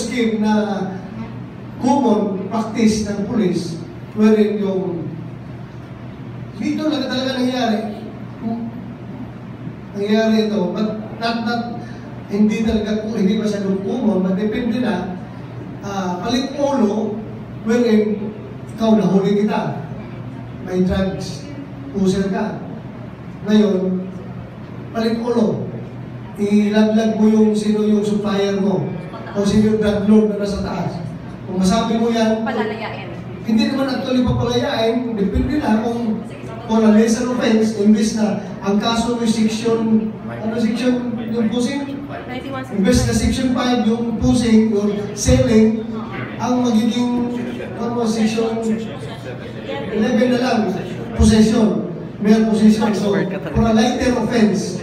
scheme na common practice ng police, wherein yung dito lang talaga nangyari ito, but not hindi talaga, hindi masyadong common, but depende na palit ulo, wherein ikaw nahuli kita, may drugs user ka. Ngayon, palit ulo, ilaglag mo yung sino yung supplier mo o sino yung drug lord na nasa taas. Kung masabi mo yan, palalayain. Hindi naman actually papalayain, depende na kung for a lesser offense, imbes na ang kaso yung section, section yung pusing? Imbes na section 5 yung pusing, yung selling, ang magiging section 11 na lang, possession, mere possession. So, for a lighter offense,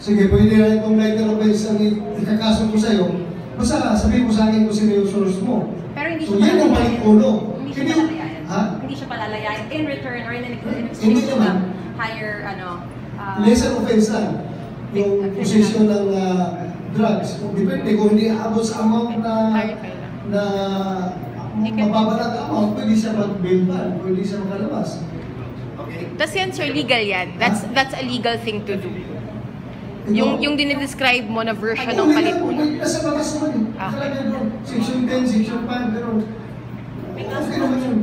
sige, pwede na itong lighter offense ang ikakaso ko sa'yo, basta sabihin mo sa akin kung sino yung source mo. Pero hindi so, siya yan ang balik ulo. Hindi siya palalayain in return or in exchange hindi to naman. higher, lesser offense lang. Yung possession ng drugs. Depende kung hindi aabot sa amount na mababa na amount, pwede siya mag-bail ban, pwede siya makalabas. Tapos yan, sir, legal yan. That's a legal thing to do. Yung dinidescribe mo na version ng palit-ulo. Nasa batas naman eh. Talaga doon. Section 10, Section 5, pero okay naman yun.